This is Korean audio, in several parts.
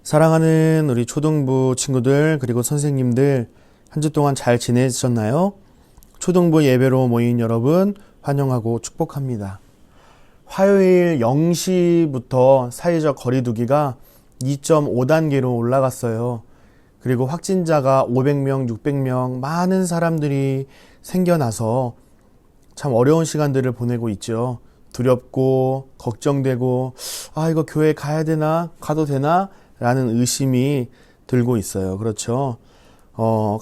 사랑하는 우리 초등부 친구들 그리고 선생님들 한 주 동안 잘 지내셨나요? 초등부 예배로 모인 여러분 환영하고 축복합니다. 화요일 0시부터 사회적 거리두기가 2.5단계로 올라갔어요. 그리고 확진자가 500명, 600명 많은 사람들이 생겨나서 참 어려운 시간들을 보내고 있죠. 두렵고 걱정되고 이거 교회 가야 되나? 가도 되나? 라는 의심이 들고 있어요. 그렇죠.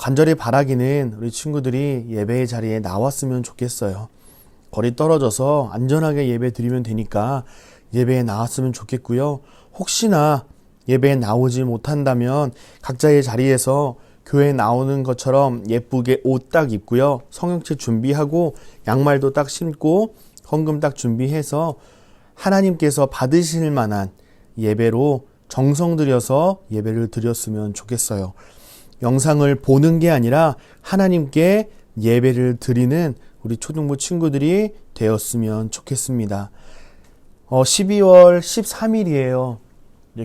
간절히 바라기는 우리 친구들이 예배의 자리에 나왔으면 좋겠어요. 거리 떨어져서 안전하게 예배 드리면 되니까 예배에 나왔으면 좋겠고요. 혹시나 예배에 나오지 못한다면 각자의 자리에서 교회에 나오는 것처럼 예쁘게 옷 딱 입고요. 성경책 준비하고 양말도 딱 신고 헌금 딱 준비해서 하나님께서 받으실 만한 예배로 정성 들여서 예배를 드렸으면 좋겠어요. 영상을 보는 게 아니라 하나님께 예배를 드리는 우리 초등부 친구들이 되었으면 좋겠습니다. 12월 13일이에요.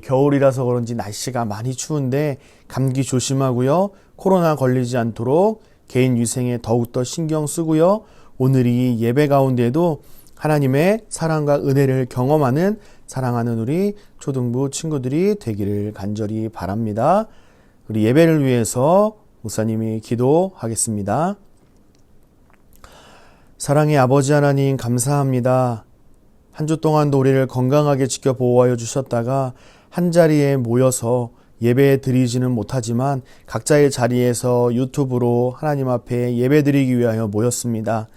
겨울이라서 그런지 날씨가 많이 추운데 감기 조심하고요. 코로나 걸리지 않도록 개인 위생에 더욱더 신경 쓰고요. 오늘이 예배 가운데도 하나님의 사랑과 은혜를 경험하는 사랑하는 우리 초등부 친구들이 되기를 간절히 바랍니다. 우리 예배를 위해서 목사님이 기도하겠습니다. 사랑의 아버지 하나님 감사합니다. 한 주 동안도 우리를 건강하게 지켜 보호하여 주셨다가 한자리에 모여서 예배 드리지는 못하지만 각자의 자리에서 유튜브로 하나님 앞에 예배 드리기 위하여 모였습니다.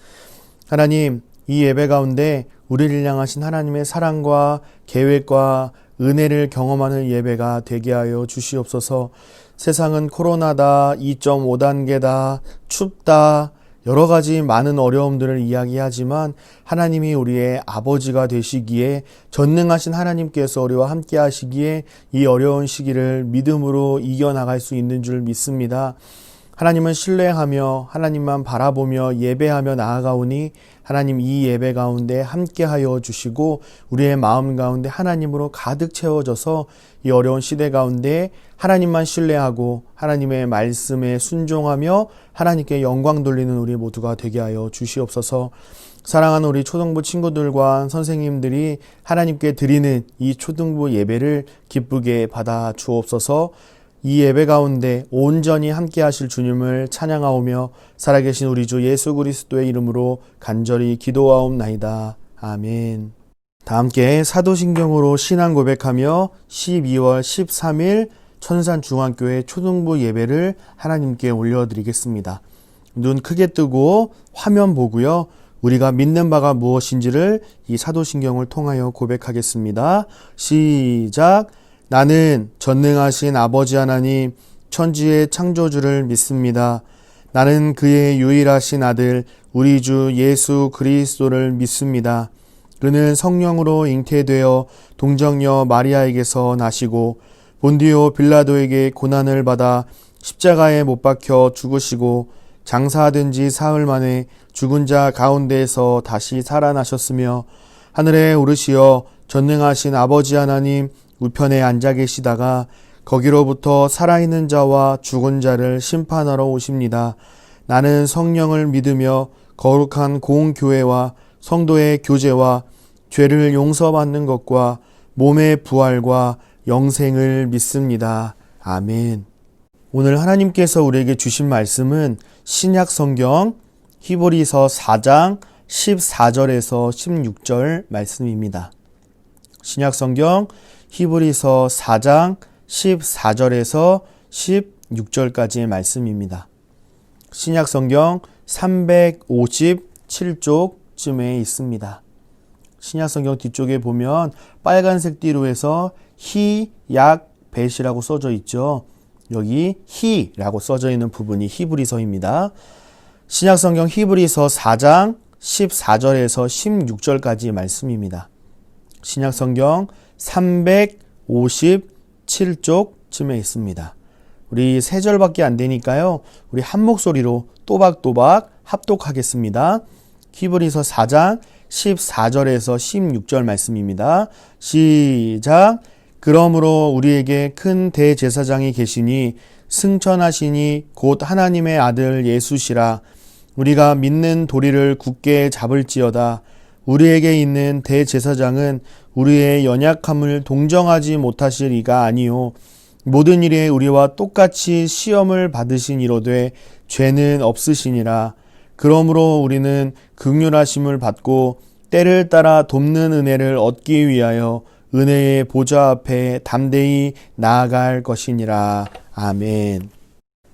하나님, 이 예배 가운데 우리를 향하신 하나님의 사랑과 계획과 은혜를 경험하는 예배가 되게 하여 주시옵소서. 세상은 코로나다, 2.5단계다, 춥다, 여러 가지 많은 어려움들을 이야기하지만 하나님이 우리의 아버지가 되시기에 전능하신 하나님께서 우리와 함께 하시기에 이 어려운 시기를 믿음으로 이겨나갈 수 있는 줄 믿습니다. 하나님은 신뢰하며 하나님만 바라보며 예배하며 나아가오니 하나님 이 예배 가운데 함께하여 주시고 우리의 마음 가운데 하나님으로 가득 채워져서 이 어려운 시대 가운데 하나님만 신뢰하고 하나님의 말씀에 순종하며 하나님께 영광 돌리는 우리 모두가 되게 하여 주시옵소서. 사랑하는 우리 초등부 친구들과 선생님들이 하나님께 드리는 이 초등부 예배를 기쁘게 받아 주옵소서. 이 예배 가운데 온전히 함께 하실 주님을 찬양하오며 살아계신 우리 주 예수 그리스도의 이름으로 간절히 기도하옵나이다. 아멘. 다 함께 사도신경으로 신앙 고백하며 12월 13일 천산중앙교회 초등부 예배를 하나님께 올려드리겠습니다. 눈 크게 뜨고 화면 보고요. 우리가 믿는 바가 무엇인지를 이 사도신경을 통하여 고백하겠습니다. 시작! 나는 전능하신 아버지 하나님 천지의 창조주를 믿습니다. 나는 그의 유일하신 아들 우리 주 예수 그리스도를 믿습니다. 그는 성령으로 잉태되어 동정녀 마리아에게서 나시고 본디오 빌라도에게 고난을 받아 십자가에 못 박혀 죽으시고 장사된 지 사흘 만에 죽은 자 가운데에서 다시 살아나셨으며 하늘에 오르시어 전능하신 아버지 하나님 우편에 앉아 계시다가 거기로부터 살아있는 자와 죽은 자를 심판하러 오십니다. 나는 성령을 믿으며 거룩한 공교회와 성도의 교제와 죄를 용서받는 것과 몸의 부활과 영생을 믿습니다. 아멘. 오늘 하나님께서 우리에게 주신 말씀은 신약 성경 히브리서 4장 14절에서 16절 말씀입니다. 신약 성경 히브리서 4장 14절에서 16절까지의 말씀입니다. 신약 성경 357쪽쯤에 있습니다. 신약 성경 뒤쪽에 보면 빨간색 띠로 해서 히, 약, 벳이라고 써져 있죠. 여기 히라고 써져 있는 부분이 히브리서입니다. 신약 성경 히브리서 4장 14절에서 16절까지의 말씀입니다. 신약 성경 357쪽쯤에 있습니다. 우리 3절밖에 안 되니까요. 우리 한 목소리로 또박또박 합독하겠습니다. 히브리서 4장 14절에서 16절 말씀입니다. 시작! 그러므로 우리에게 큰 대제사장이 계시니 승천하시니 곧 하나님의 아들 예수시라. 우리가 믿는 도리를 굳게 잡을지어다. 우리에게 있는 대제사장은 우리의 연약함을 동정하지 못하실 이가 아니요 모든 일에 우리와 똑같이 시험을 받으신 이로되 죄는 없으시니라. 그러므로 우리는 긍휼하심을 받고 때를 따라 돕는 은혜를 얻기 위하여 은혜의 보좌 앞에 담대히 나아갈 것이니라. 아멘.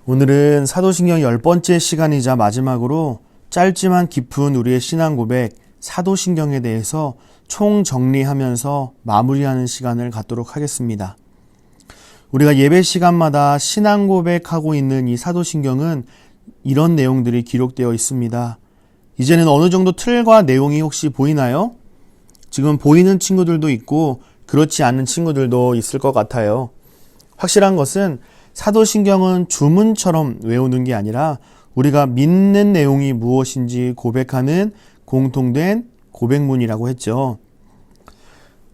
오늘은 사도신경 10번째 시간이자 마지막으로 짧지만 깊은 우리의 신앙 고백 사도신경에 대해서 총정리하면서 마무리하는 시간을 갖도록 하겠습니다. 우리가 예배 시간마다 신앙 고백하고 있는 이 사도신경은 이런 내용들이 기록되어 있습니다. 이제는 어느 정도 틀과 내용이 혹시 보이나요? 지금 보이는 친구들도 있고 그렇지 않은 친구들도 있을 것 같아요. 확실한 것은 사도신경은 주문처럼 외우는 게 아니라 우리가 믿는 내용이 무엇인지 고백하는 공통된 고백문이라고 했죠.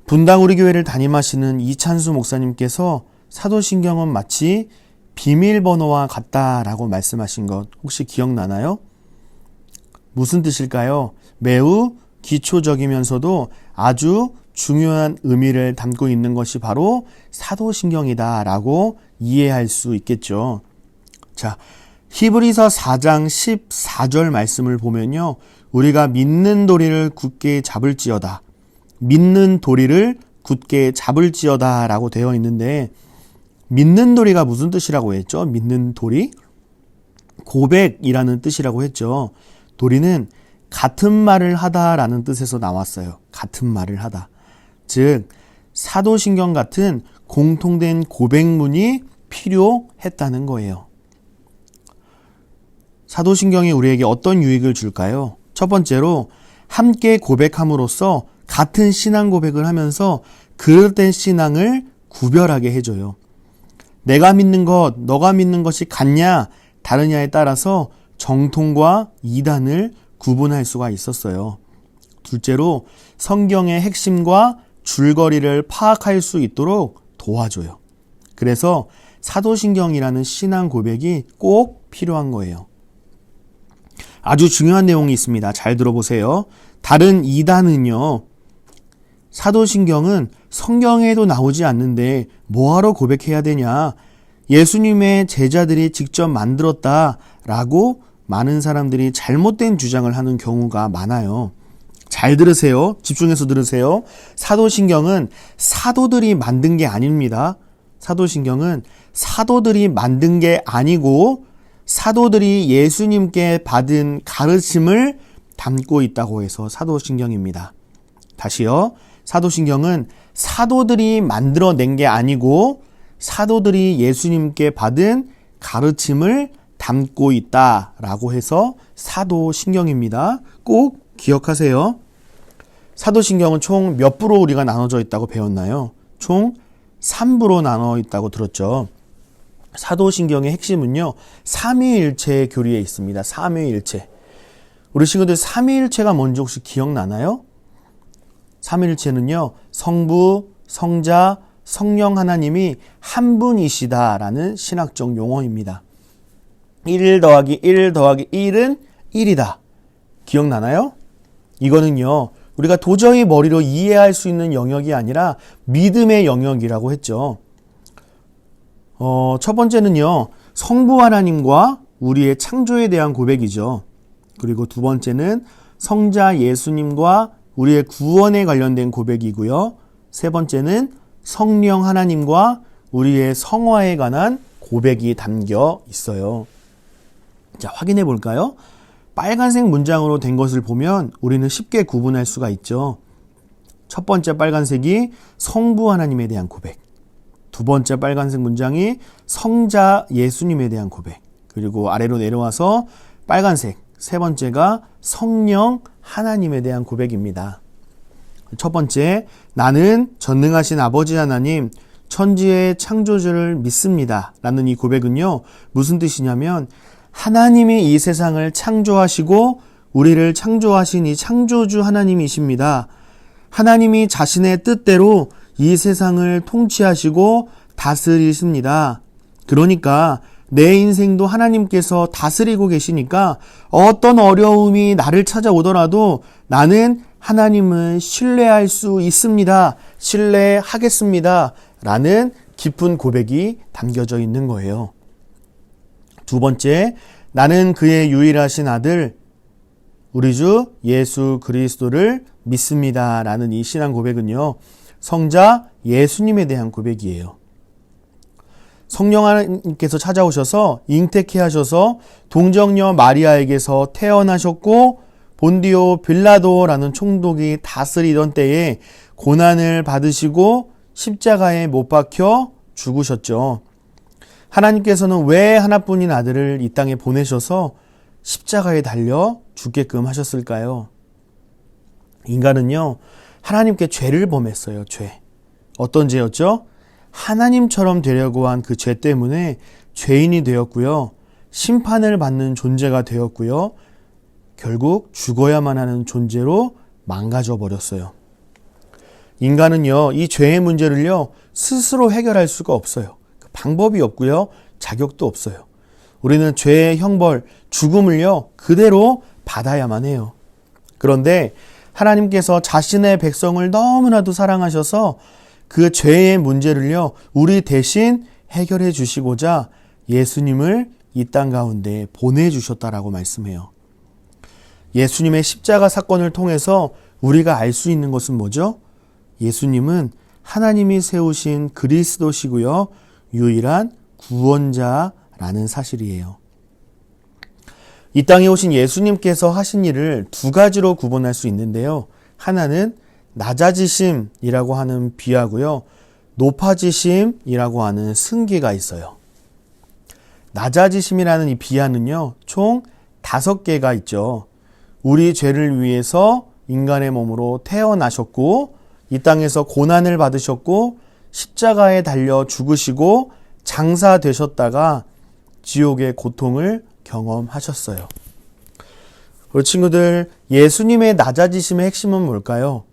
분당 우리 교회를 담임하시는 이찬수 목사님께서 사도신경은 마치 비밀번호와 같다라고 말씀하신 것 혹시 기억나나요? 무슨 뜻일까요? 매우 기초적이면서도 아주 중요한 의미를 담고 있는 것이 바로 사도신경이다라고 이해할 수 있겠죠. 자, 히브리서 4장 14절 말씀을 보면요. 우리가 믿는 도리를 굳게 잡을지어다. 믿는 도리를 굳게 잡을지어다 라고 되어 있는데 믿는 도리가 무슨 뜻이라고 했죠? 믿는 도리? 고백이라는 뜻이라고 했죠. 도리는 같은 말을 하다라는 뜻에서 나왔어요. 같은 말을 하다. 즉 사도신경 같은 공통된 고백문이 필요했다는 거예요. 사도신경이 우리에게 어떤 유익을 줄까요? 첫 번째로 함께 고백함으로써 같은 신앙 고백을 하면서 그릇된 신앙을 구별하게 해줘요. 내가 믿는 것, 너가 믿는 것이 같냐, 다르냐에 따라서 정통과 이단을 구분할 수가 있었어요. 둘째로 성경의 핵심과 줄거리를 파악할 수 있도록 도와줘요. 그래서 사도신경이라는 신앙 고백이 꼭 필요한 거예요. 아주 중요한 내용이 있습니다. 잘 들어보세요. 다른 이단은요, 사도신경은 성경에도 나오지 않는데 뭐하러 고백해야 되냐? 예수님의 제자들이 직접 만들었다라고 많은 사람들이 잘못된 주장을 하는 경우가 많아요. 잘 들으세요. 집중해서 들으세요. 사도신경은 사도들이 만든 게 아닙니다. 사도신경은 사도들이 만든 게 아니고 사도들이 예수님께 받은 가르침을 담고 있다고 해서 사도신경입니다. 다시요. 사도신경은 사도들이 만들어낸 게 아니고 사도들이 예수님께 받은 가르침을 담고 있다라고 해서 사도신경입니다. 꼭 기억하세요. 사도신경은 총 몇 부로 우리가 나눠져 있다고 배웠나요? 총 3부로 나눠 있다고 들었죠. 사도신경의 핵심은요, 삼위일체 교리에 있습니다. 삼위일체. 우리 친구들 삼위일체가 뭔지 혹시 기억나나요? 삼위일체는요, 성부, 성자, 성령 하나님이 한 분이시다라는 신학적 용어입니다. 1 더하기 1 더하기 1은 1이다. 기억나나요? 이거는요, 우리가 도저히 머리로 이해할 수 있는 영역이 아니라 믿음의 영역이라고 했죠. 첫 번째는요, 성부 하나님과 우리의 창조에 대한 고백이죠. 그리고 두 번째는 성자 예수님과 우리의 구원에 관련된 고백이고요. 세 번째는 성령 하나님과 우리의 성화에 관한 고백이 담겨 있어요. 자, 확인해 볼까요? 빨간색 문장으로 된 것을 보면 우리는 쉽게 구분할 수가 있죠. 첫 번째 빨간색이 성부 하나님에 대한 고백. 두 번째 빨간색 문장이 성자 예수님에 대한 고백. 그리고 아래로 내려와서 빨간색, 세 번째가 성령 하나님에 대한 고백입니다. 첫 번째, 나는 전능하신 아버지 하나님, 천지의 창조주를 믿습니다. 라는 이 고백은요, 무슨 뜻이냐면 하나님이 이 세상을 창조하시고 우리를 창조하신 이 창조주 하나님이십니다. 하나님이 자신의 뜻대로 이 세상을 통치하시고 다스리십니다. 그러니까 내 인생도 하나님께서 다스리고 계시니까 어떤 어려움이 나를 찾아오더라도 나는 하나님을 신뢰할 수 있습니다. 신뢰하겠습니다. 라는 깊은 고백이 담겨져 있는 거예요. 두 번째, 나는 그의 유일하신 아들 우리 주 예수 그리스도를 믿습니다. 라는 이 신앙 고백은요, 성자 예수님에 대한 고백이에요. 성령 하나님께서 찾아오셔서 잉태케 하셔서 동정녀 마리아에게서 태어나셨고 본디오 빌라도라는 총독이 다스리던 때에 고난을 받으시고 십자가에 못 박혀 죽으셨죠. 하나님께서는 왜 하나뿐인 아들을 이 땅에 보내셔서 십자가에 달려 죽게끔 하셨을까요? 인간은요, 하나님께 죄를 범했어요. 죄. 어떤 죄였죠? 하나님처럼 되려고 한 그 죄 때문에 죄인이 되었고요. 심판을 받는 존재가 되었고요. 결국 죽어야만 하는 존재로 망가져 버렸어요. 인간은요, 이 죄의 문제를요, 스스로 해결할 수가 없어요. 방법이 없고요. 자격도 없어요. 우리는 죄의 형벌, 죽음을요, 그대로 받아야만 해요. 그런데 하나님께서 자신의 백성을 너무나도 사랑하셔서 그 죄의 문제를요, 우리 대신 해결해 주시고자 예수님을 이 땅 가운데 보내주셨다라고 말씀해요. 예수님의 십자가 사건을 통해서 우리가 알 수 있는 것은 뭐죠? 예수님은 하나님이 세우신 그리스도시고요, 유일한 구원자라는 사실이에요. 이 땅에 오신 예수님께서 하신 일을 두 가지로 구분할 수 있는데요. 하나는 낮아지심이라고 하는 비하고요, 높아지심이라고 하는 승계가 있어요. 낮아지심이라는 이 비하는요, 총 5개가 있죠. 우리 죄를 위해서 인간의 몸으로 태어나셨고 이 땅에서 고난을 받으셨고 십자가에 달려 죽으시고 장사되셨다가 지옥의 고통을 경험하셨어요. 우리 친구들, 예수님의 낮아지심의 핵심은 뭘까요?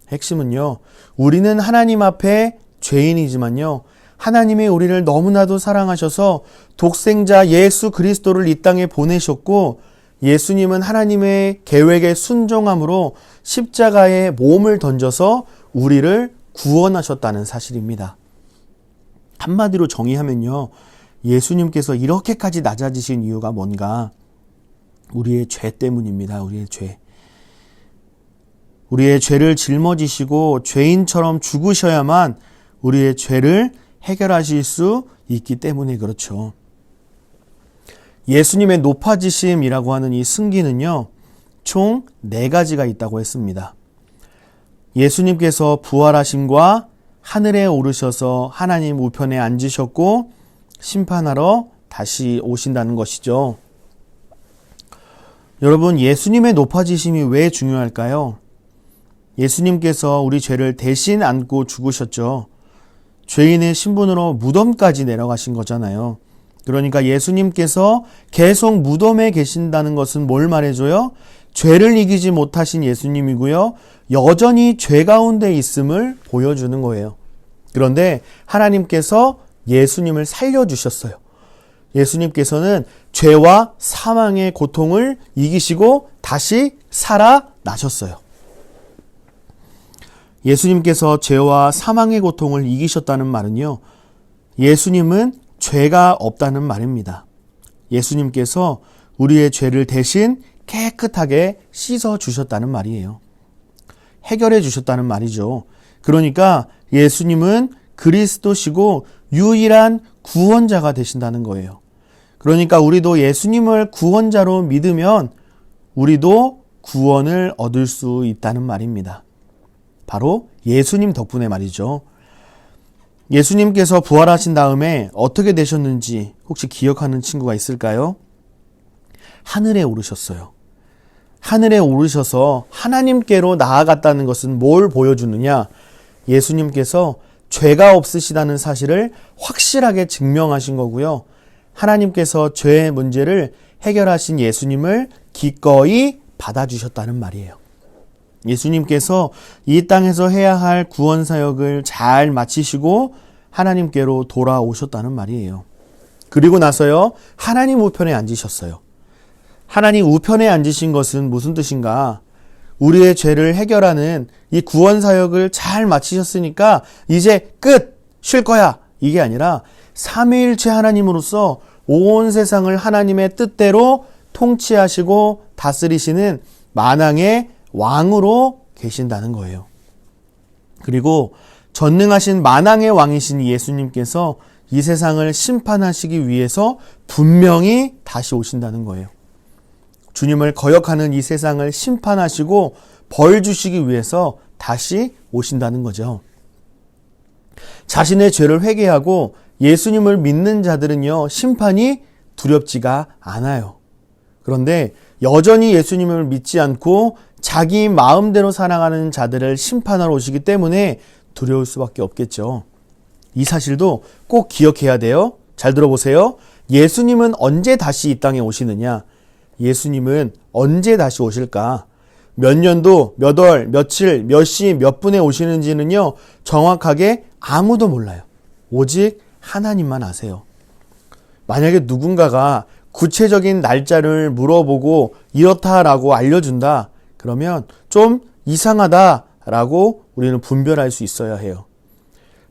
핵심은요, 우리는 하나님 앞에 죄인이지만요, 하나님이 우리를 너무나도 사랑하셔서 독생자 예수 그리스도를 이 땅에 보내셨고, 예수님은 하나님의 계획에 순종함으로 십자가에 몸을 던져서 우리를 구원하셨다는 사실입니다. 한마디로 정의하면요, 예수님께서 이렇게까지 낮아지신 이유가 뭔가? 우리의 죄 때문입니다. 우리의 죄. 우리의 죄를 짊어지시고 죄인처럼 죽으셔야만 우리의 죄를 해결하실 수 있기 때문에 그렇죠. 예수님의 높아지심이라고 하는 이 승기는요, 총 4가지가 있다고 했습니다. 예수님께서 부활하심과 하늘에 오르셔서 하나님 우편에 앉으셨고 심판하러 다시 오신다는 것이죠. 여러분, 예수님의 높아지심이 왜 중요할까요? 예수님께서 우리 죄를 대신 안고 죽으셨죠. 죄인의 신분으로 무덤까지 내려가신 거잖아요. 그러니까 예수님께서 계속 무덤에 계신다는 것은 뭘 말해줘요? 죄를 이기지 못하신 예수님이고요, 여전히 죄 가운데 있음을 보여주는 거예요. 그런데 하나님께서 예수님을 살려주셨어요. 예수님께서는 죄와 사망의 고통을 이기시고 다시 살아나셨어요. 예수님께서 죄와 사망의 고통을 이기셨다는 말은요, 예수님은 죄가 없다는 말입니다. 예수님께서 우리의 죄를 대신 깨끗하게 씻어 주셨다는 말이에요. 해결해 주셨다는 말이죠. 그러니까 예수님은 그리스도시고 유일한 구원자가 되신다는 거예요. 그러니까 우리도 예수님을 구원자로 믿으면 우리도 구원을 얻을 수 있다는 말입니다. 바로 예수님 덕분에 말이죠. 예수님께서 부활하신 다음에 어떻게 되셨는지 혹시 기억하는 친구가 있을까요? 하늘에 오르셨어요. 하늘에 오르셔서 하나님께로 나아갔다는 것은 뭘 보여주느냐? 예수님께서 죄가 없으시다는 사실을 확실하게 증명하신 거고요. 하나님께서 죄의 문제를 해결하신 예수님을 기꺼이 받아주셨다는 말이에요. 예수님께서 이 땅에서 해야 할 구원 사역을 잘 마치시고 하나님께로 돌아오셨다는 말이에요. 그리고 나서요, 하나님 우편에 앉으셨어요. 하나님 우편에 앉으신 것은 무슨 뜻인가? 우리의 죄를 해결하는 이 구원 사역을 잘 마치셨으니까 이제 끝! 쉴 거야! 이게 아니라 삼위일체 하나님으로서 온 세상을 하나님의 뜻대로 통치하시고 다스리시는 만왕의 왕으로 계신다는 거예요. 그리고 전능하신 만왕의 왕이신 예수님께서 이 세상을 심판하시기 위해서 분명히 다시 오신다는 거예요. 주님을 거역하는 이 세상을 심판하시고 벌 주시기 위해서 다시 오신다는 거죠. 자신의 죄를 회개하고 예수님을 믿는 자들은요, 심판이 두렵지가 않아요. 그런데 여전히 예수님을 믿지 않고 자기 마음대로 살아가는 자들을 심판하러 오시기 때문에 두려울 수밖에 없겠죠. 이 사실도 꼭 기억해야 돼요. 잘 들어보세요. 예수님은 언제 다시 이 땅에 오시느냐? 예수님은 언제 다시 오실까? 몇 년도, 몇 월, 며칠, 몇 시, 몇 분에 오시는지는요, 정확하게 아무도 몰라요. 오직 하나님만 아세요. 만약에 누군가가 구체적인 날짜를 물어보고 이렇다라고 알려준다. 그러면 좀 이상하다라고 우리는 분별할 수 있어야 해요.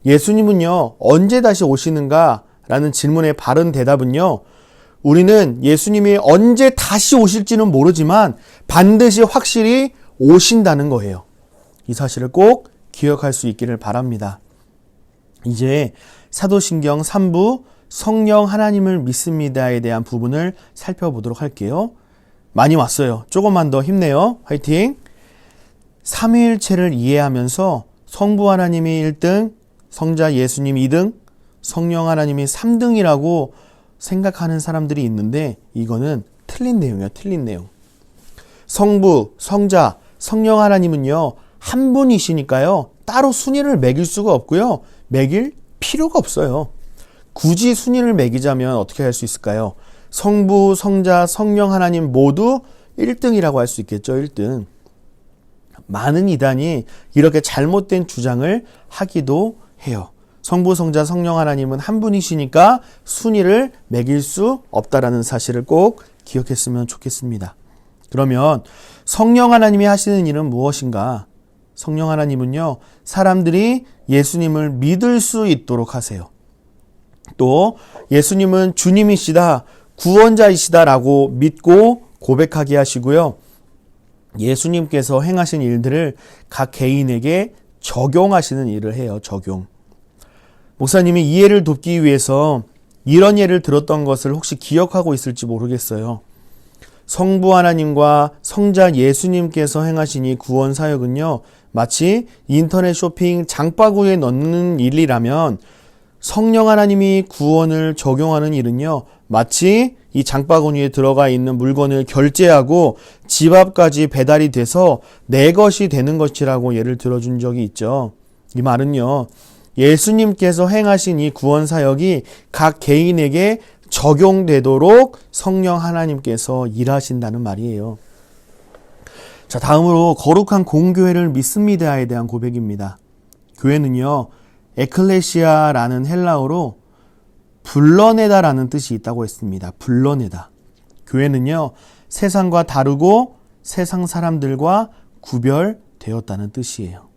예수님은요, 언제 다시 오시는가? 라는 질문의 바른 대답은요, 우리는 예수님이 언제 다시 오실지는 모르지만 반드시 확실히 오신다는 거예요. 이 사실을 꼭 기억할 수 있기를 바랍니다. 이제 사도신경 3부 성령 하나님을 믿습니다에 대한 부분을 살펴보도록 할게요. 많이 왔어요. 조금만 더 힘내요. 화이팅! 삼위일체를 이해하면서 성부 하나님이 1등, 성자 예수님 2등, 성령 하나님이 3등이라고 생각하는 사람들이 있는데 이거는 틀린 내용이에요. 틀린 내용. 성부, 성자, 성령 하나님은요, 한 분이시니까요, 따로 순위를 매길 수가 없고요. 매길 필요가 없어요. 굳이 순위를 매기자면 어떻게 할 수 있을까요? 성부, 성자, 성령 하나님 모두 1등이라고 할 수 있겠죠. 1등. 많은 이단이 이렇게 잘못된 주장을 하기도 해요. 성부, 성자, 성령 하나님은 한 분이시니까 순위를 매길 수 없다라는 사실을 꼭 기억했으면 좋겠습니다. 그러면 성령 하나님이 하시는 일은 무엇인가? 성령 하나님은요, 사람들이 예수님을 믿을 수 있도록 하세요. 또 예수님은 주님이시다, 구원자이시다라고 믿고 고백하게 하시고요. 예수님께서 행하신 일들을 각 개인에게 적용하시는 일을 해요. 적용. 목사님이 이 예를 돕기 위해서 이런 예를 들었던 것을 혹시 기억하고 있을지 모르겠어요. 성부 하나님과 성자 예수님께서 행하신 이 구원 사역은요, 마치 인터넷 쇼핑 장바구니에 넣는 일이라면 성령 하나님이 구원을 적용하는 일은요, 마치 이 장바구니에 들어가 있는 물건을 결제하고 집 앞까지 배달이 돼서 내 것이 되는 것이라고 예를 들어준 적이 있죠. 이 말은요, 예수님께서 행하신 이 구원 사역이 각 개인에게 적용되도록 성령 하나님께서 일하신다는 말이에요. 자, 다음으로 거룩한 공교회를 믿습니다에 대한 고백입니다. 교회는요, 에클레시아라는 헬라어로 불러내다라는 뜻이 있다고 했습니다. 불러내다. 교회는요, 세상과 다르고 세상 사람들과 구별되었다는 뜻이에요.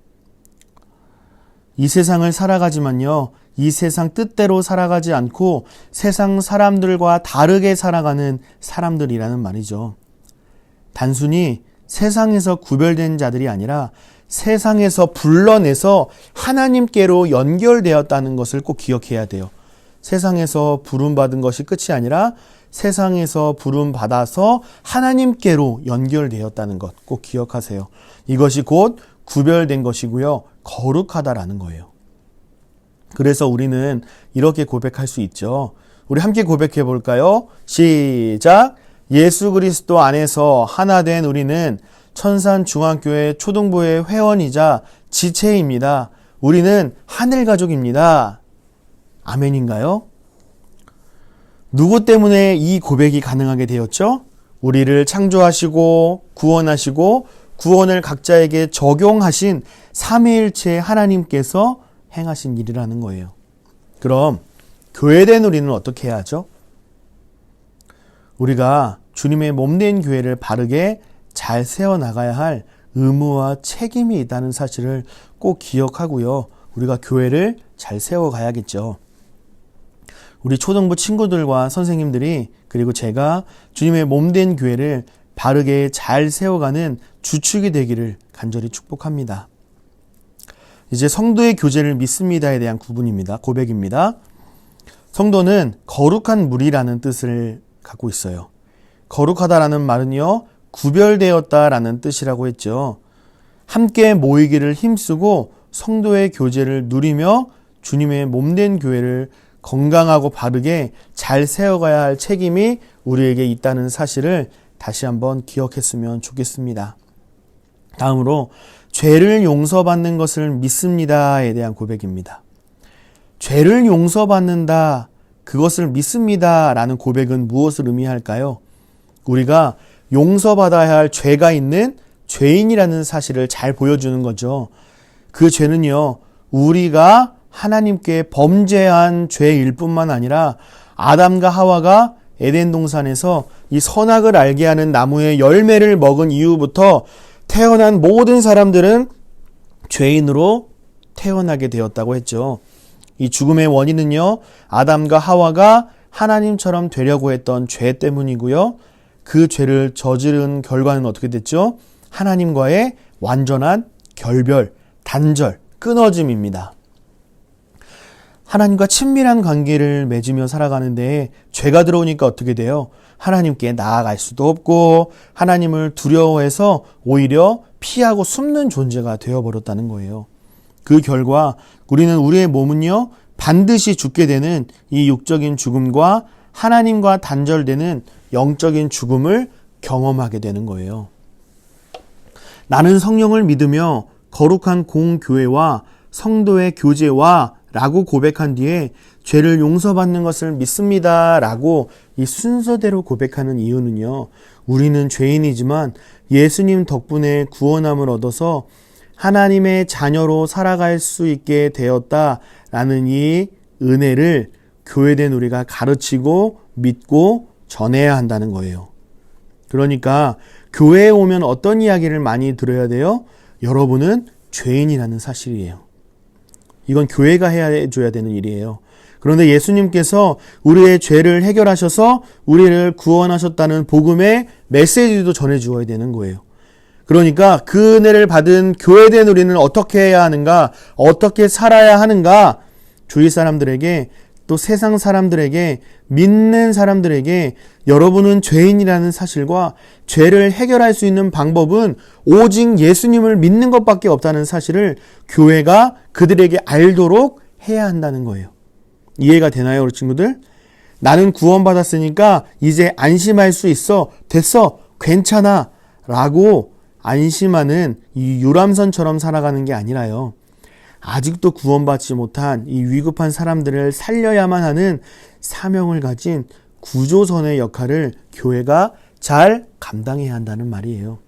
이 세상을 살아가지만요, 이 세상 뜻대로 살아가지 않고 세상 사람들과 다르게 살아가는 사람들이라는 말이죠. 단순히 세상에서 구별된 자들이 아니라 세상에서 불러내서 하나님께로 연결되었다는 것을 꼭 기억해야 돼요. 세상에서 부름받은 것이 끝이 아니라 세상에서 부름받아서 하나님께로 연결되었다는 것 꼭 기억하세요. 이것이 곧 구별된 것이고요, 거룩하다라는 거예요. 그래서 우리는 이렇게 고백할 수 있죠. 우리 함께 고백해 볼까요? 시작! 예수 그리스도 안에서 하나 된 우리는 천산중앙교회 초등부의 회원이자 지체입니다. 우리는 하늘가족입니다. 아멘인가요? 누구 때문에 이 고백이 가능하게 되었죠? 우리를 창조하시고 구원하시고 구원을 각자에게 적용하신 삼위일체 하나님께서 행하신 일이라는 거예요. 그럼 교회된 우리는 어떻게 해야 하죠? 우리가 주님의 몸된 교회를 바르게 잘 세워나가야 할 의무와 책임이 있다는 사실을 꼭 기억하고요. 우리가 교회를 잘 세워가야겠죠. 우리 초등부 친구들과 선생님들이 그리고 제가 주님의 몸된 교회를 바르게 잘 세워가는 주축이 되기를 간절히 축복합니다. 이제 성도의 교제를 믿습니다에 대한 구분입니다. 고백입니다. 성도는 거룩한 무리라는 뜻을 갖고 있어요. 거룩하다라는 말은요, 구별되었다라는 뜻이라고 했죠. 함께 모이기를 힘쓰고 성도의 교제를 누리며 주님의 몸된 교회를 건강하고 바르게 잘 세워가야 할 책임이 우리에게 있다는 사실을 다시 한번 기억했으면 좋겠습니다. 다음으로 죄를 용서받는 것을 믿습니다에 대한 고백입니다. 죄를 용서받는다, 그것을 믿습니다 라는 고백은 무엇을 의미할까요? 우리가 용서받아야 할 죄가 있는 죄인이라는 사실을 잘 보여주는 거죠. 그 죄는요, 우리가 하나님께 범죄한 죄일 뿐만 아니라 아담과 하와가 에덴 동산에서 이 선악을 알게 하는 나무의 열매를 먹은 이후부터 태어난 모든 사람들은 죄인으로 태어나게 되었다고 했죠. 이 죽음의 원인은요, 아담과 하와가 하나님처럼 되려고 했던 죄 때문이고요. 그 죄를 저지른 결과는 어떻게 됐죠? 하나님과의 완전한 결별, 단절, 끊어짐입니다. 하나님과 친밀한 관계를 맺으며 살아가는데 죄가 들어오니까 어떻게 돼요? 하나님께 나아갈 수도 없고 하나님을 두려워해서 오히려 피하고 숨는 존재가 되어버렸다는 거예요. 그 결과 우리는 우리의 몸은요, 반드시 죽게 되는 이 육적인 죽음과 하나님과 단절되는 영적인 죽음을 경험하게 되는 거예요. 나는 성령을 믿으며 거룩한 공교회와 성도의 교제와 라고 고백한 뒤에 죄를 용서받는 것을 믿습니다 라고 이 순서대로 고백하는 이유는요, 우리는 죄인이지만 예수님 덕분에 구원함을 얻어서 하나님의 자녀로 살아갈 수 있게 되었다라는 이 은혜를 교회된 우리가 가르치고 믿고 전해야 한다는 거예요. 그러니까 교회에 오면 어떤 이야기를 많이 들어야 돼요? 여러분은 죄인이라는 사실이에요. 이건 교회가 해줘야 되는 일이에요. 그런데 예수님께서 우리의 죄를 해결하셔서 우리를 구원하셨다는 복음의 메시지도 전해주어야 되는 거예요. 그러니까 그 은혜를 받은 교회된 우리는 어떻게 해야 하는가, 어떻게 살아야 하는가, 주위 사람들에게 또 세상 사람들에게, 믿는 사람들에게 여러분은 죄인이라는 사실과 죄를 해결할 수 있는 방법은 오직 예수님을 믿는 것밖에 없다는 사실을 교회가 그들에게 알도록 해야 한다는 거예요. 이해가 되나요, 우리 친구들? 나는 구원받았으니까 이제 안심할 수 있어. 됐어. 괜찮아. 라고 안심하는 이 유람선처럼 살아가는 게 아니라요. 아직도 구원받지 못한 이 위급한 사람들을 살려야만 하는 사명을 가진 구조선의 역할을 교회가 잘 감당해야 한다는 말이에요.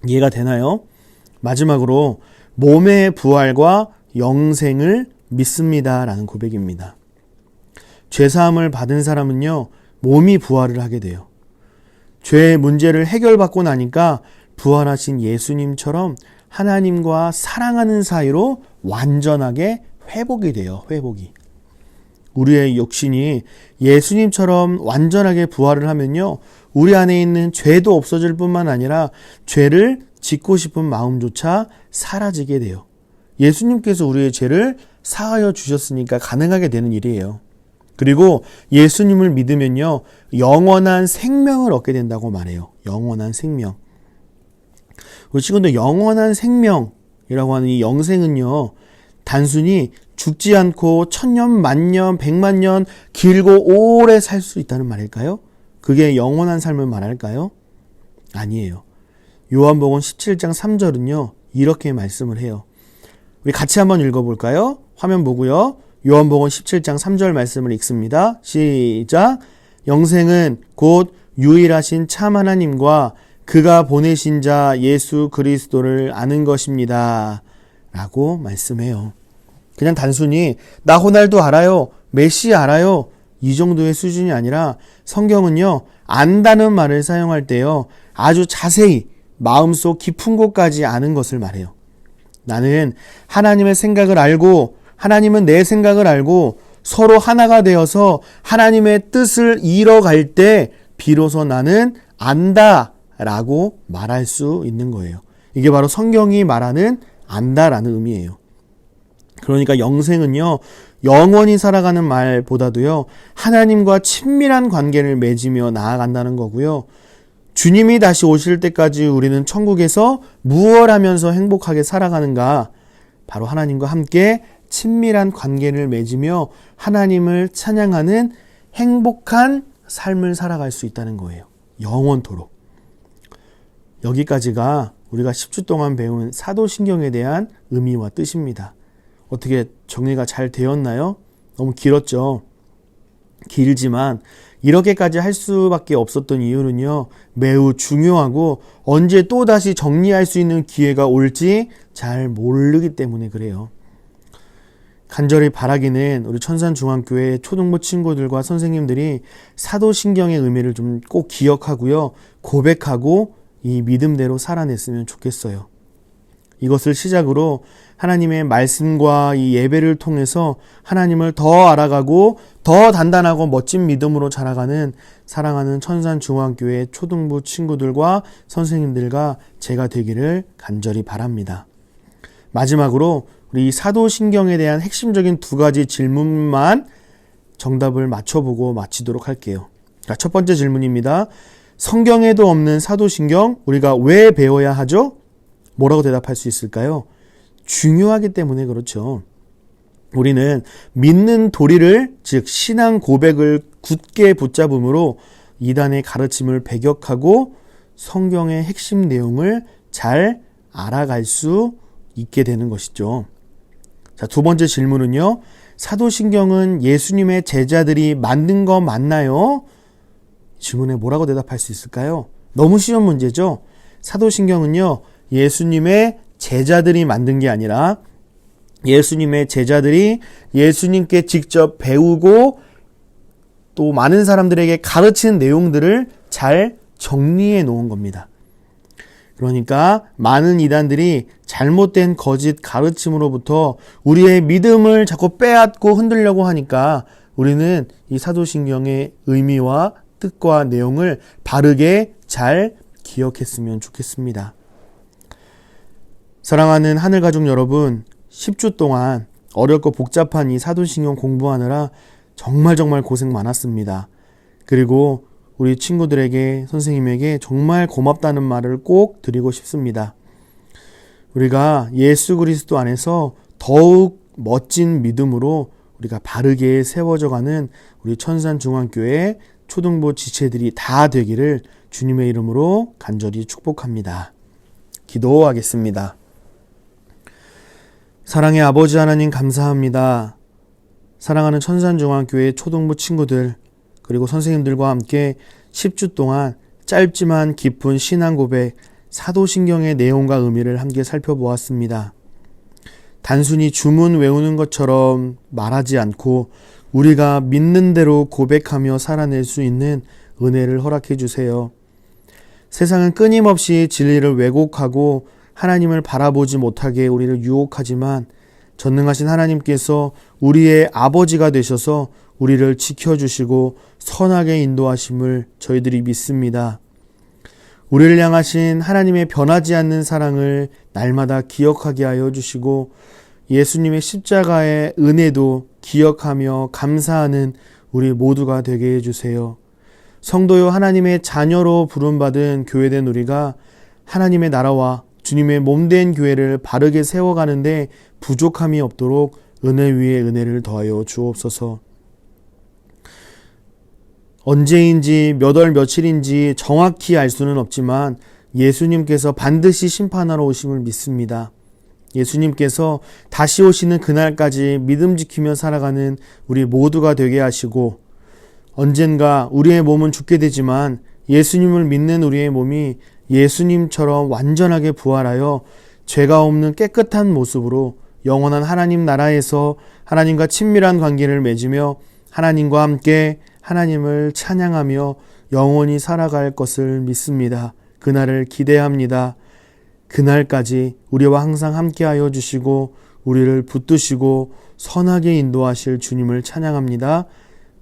이해가 되나요? 마지막으로 몸의 부활과 영생을 믿습니다라는 고백입니다. 죄사함을 받은 사람은요, 몸이 부활을 하게 돼요. 죄의 문제를 해결받고 나니까 부활하신 예수님처럼 하나님과 사랑하는 사이로 완전하게 회복이 돼요. 회복이. 우리의 육신이 예수님처럼 완전하게 부활을 하면요, 우리 안에 있는 죄도 없어질 뿐만 아니라 죄를 짓고 싶은 마음조차 사라지게 돼요. 예수님께서 우리의 죄를 사하여 주셨으니까 가능하게 되는 일이에요. 그리고 예수님을 믿으면요, 영원한 생명을 얻게 된다고 말해요. 영원한 생명. 우리 친구들, 영원한 생명이라고 하는 이 영생은요, 단순히 죽지 않고 천년, 만년, 백만년 길고 오래 살 수 있다는 말일까요? 그게 영원한 삶을 말할까요? 아니에요. 요한복음 17장 3절은요, 이렇게 말씀을 해요. 우리 같이 한번 읽어볼까요? 화면 보고요. 요한복음 17장 3절 말씀을 읽습니다. 시작. 영생은 곧 유일하신 참 하나님과 그가 보내신 자 예수 그리스도를 아는 것입니다. 라고 말씀해요. 그냥 단순히 나 호날두 알아요, 메시 알아요, 이 정도의 수준이 아니라 성경은요, 안다는 말을 사용할 때요, 아주 자세히 마음속 깊은 곳까지 아는 것을 말해요. 나는 하나님의 생각을 알고 하나님은 내 생각을 알고 서로 하나가 되어서 하나님의 뜻을 이뤄갈 때 비로소 나는 안다라고 말할 수 있는 거예요. 이게 바로 성경이 말하는 안다라는 의미예요. 그러니까 영생은요, 영원히 살아가는 말보다도요, 하나님과 친밀한 관계를 맺으며 나아간다는 거고요. 주님이 다시 오실 때까지 우리는 천국에서 무엇 하면서 행복하게 살아가는가? 바로 하나님과 함께 친밀한 관계를 맺으며 하나님을 찬양하는 행복한 삶을 살아갈 수 있다는 거예요. 영원토록. 여기까지가 우리가 10주 동안 배운 사도신경에 대한 의미와 뜻입니다. 어떻게 정리가 잘 되었나요? 너무 길었죠? 길지만 이렇게까지 할 수밖에 없었던 이유는요, 매우 중요하고 언제 또다시 정리할 수 있는 기회가 올지 잘 모르기 때문에 그래요. 간절히 바라기는 우리 천산중앙교회 초등부 친구들과 선생님들이 사도신경의 의미를 좀 꼭 기억하고요, 고백하고 이 믿음대로 살아냈으면 좋겠어요. 이것을 시작으로 하나님의 말씀과 이 예배를 통해서 하나님을 더 알아가고 더 단단하고 멋진 믿음으로 자라가는 사랑하는 천산중앙교회 초등부 친구들과 선생님들과 제가 되기를 간절히 바랍니다. 마지막으로 우리 사도신경에 대한 핵심적인 두 가지 질문만 정답을 맞춰보고 마치도록 할게요. 첫 번째 질문입니다. 성경에도 없는 사도신경 우리가 왜 배워야 하죠? 뭐라고 대답할 수 있을까요? 중요하기 때문에 그렇죠. 우리는 믿는 도리를, 즉 신앙 고백을 굳게 붙잡음으로 이단의 가르침을 배격하고 성경의 핵심 내용을 잘 알아갈 수 있게 되는 것이죠. 자, 두 번째 질문은요. 사도신경은 예수님의 제자들이 만든 거 맞나요? 질문에 뭐라고 대답할 수 있을까요? 너무 쉬운 문제죠. 사도신경은요, 예수님의 제자들이 만든 게 아니라 예수님의 제자들이 예수님께 직접 배우고 또 많은 사람들에게 가르치는 내용들을 잘 정리해 놓은 겁니다. 그러니까 많은 이단들이 잘못된 거짓 가르침으로부터 우리의 믿음을 자꾸 빼앗고 흔들려고 하니까 우리는 이 사도신경의 의미와 뜻과 내용을 바르게 잘 기억했으면 좋겠습니다. 사랑하는 하늘가족 여러분, 10주 동안 어렵고 복잡한 이 사도신경 공부하느라 정말 고생 많았습니다. 그리고 우리 친구들에게, 선생님에게 정말 고맙다는 말을 꼭 드리고 싶습니다. 우리가 예수 그리스도 안에서 더욱 멋진 믿음으로 우리가 바르게 세워져가는 우리 천산중앙교회 초등부 지체들이 다 되기를 주님의 이름으로 간절히 축복합니다. 기도하겠습니다. 사랑의 아버지 하나님 감사합니다. 사랑하는 천산중앙교회 초등부 친구들 그리고 선생님들과 함께 10주 동안 짧지만 깊은 신앙 고백, 사도신경의 내용과 의미를 함께 살펴보았습니다. 단순히 주문 외우는 것처럼 말하지 않고 우리가 믿는 대로 고백하며 살아낼 수 있는 은혜를 허락해 주세요. 세상은 끊임없이 진리를 왜곡하고 하나님을 바라보지 못하게 우리를 유혹하지만 전능하신 하나님께서 우리의 아버지가 되셔서 우리를 지켜주시고 선하게 인도하심을 저희들이 믿습니다. 우리를 향하신 하나님의 변하지 않는 사랑을 날마다 기억하게 하여 주시고 예수님의 십자가의 은혜도 기억하며 감사하는 우리 모두가 되게 해주세요. 성도요 하나님의 자녀로 부름받은 교회된 우리가 하나님의 나라와 주님의 몸된 교회를 바르게 세워가는데 부족함이 없도록 은혜 위에 은혜를 더하여 주옵소서. 언제인지 몇 월 며칠인지 정확히 알 수는 없지만 예수님께서 반드시 심판하러 오심을 믿습니다. 예수님께서 다시 오시는 그날까지 믿음 지키며 살아가는 우리 모두가 되게 하시고 언젠가 우리의 몸은 죽게 되지만 예수님을 믿는 우리의 몸이 예수님처럼 완전하게 부활하여 죄가 없는 깨끗한 모습으로 영원한 하나님 나라에서 하나님과 친밀한 관계를 맺으며 하나님과 함께 하나님을 찬양하며 영원히 살아갈 것을 믿습니다. 그날을 기대합니다. 그날까지 우리와 항상 함께하여 주시고 우리를 붙드시고 선하게 인도하실 주님을 찬양합니다.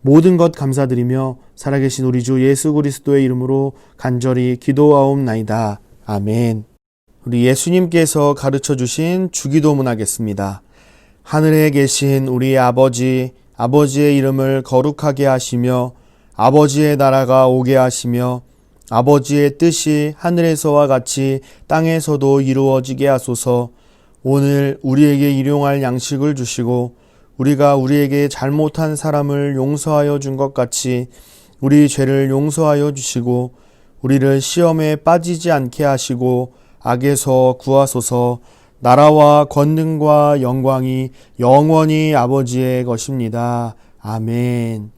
모든 것 감사드리며 살아계신 우리 주 예수 그리스도의 이름으로 간절히 기도하옵나이다. 아멘. 우리 예수님께서 가르쳐 주신 주기도문 하겠습니다. 하늘에 계신 우리 아버지, 아버지의 이름을 거룩하게 하시며 아버지의 나라가 오게 하시며 아버지의 뜻이 하늘에서와 같이 땅에서도 이루어지게 하소서. 오늘 우리에게 일용할 양식을 주시고 우리가 우리에게 잘못한 사람을 용서하여 준 것 같이 우리 죄를 용서하여 주시고 우리를 시험에 빠지지 않게 하시고 악에서 구하소서. 나라와 권능과 영광이 영원히 아버지의 것입니다. 아멘.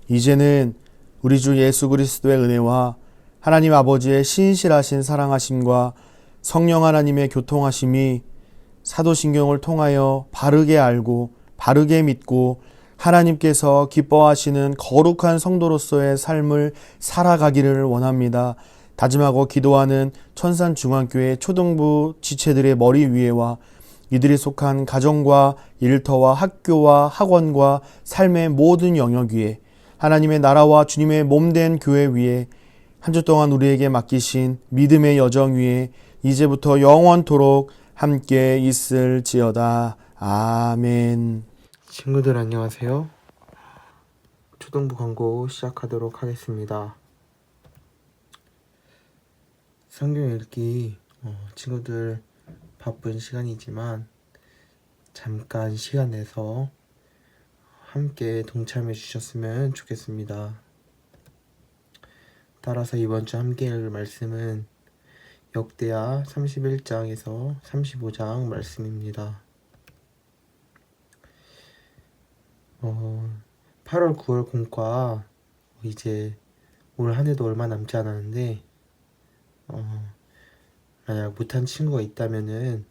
이제는 우리 주 예수 그리스도의 은혜와 하나님 아버지의 신실하신 사랑하심과 성령 하나님의 교통하심이 사도신경을 통하여 바르게 알고 바르게 믿고 하나님께서 기뻐하시는 거룩한 성도로서의 삶을 살아가기를 원합니다. 다짐하고 기도하는 천산중앙교회 초등부 지체들의 머리 위에와 이들이 속한 가정과 일터와 학교와 학원과 삶의 모든 영역 위에 하나님의 나라와 주님의 몸된 교회 위에 한 주 동안 우리에게 맡기신 믿음의 여정 위에 이제부터 영원토록 함께 있을지어다. 아멘. 친구들 안녕하세요. 초등부 광고 시작하도록 하겠습니다. 성경 읽기 친구들 바쁜 시간이지만 잠깐 시간 내서 함께 동참해 주셨으면 좋겠습니다. 따라서 이번 주 함께 읽을 말씀은 역대하 31장에서 35장 말씀입니다. 8월 9월 공과 이제 올 한 해도 얼마 남지 않았는데 만약 못한 친구가 있다면은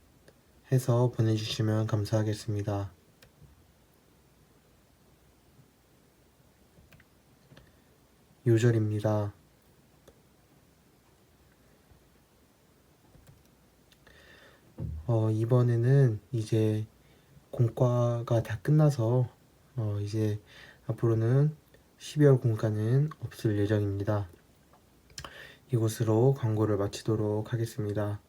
해서 보내주시면 감사하겠습니다. 요절입니다. 이번에는 이제 공과가 다 끝나서 이제 앞으로는 12월 공과는 없을 예정입니다. 이곳으로 광고를 마치도록 하겠습니다.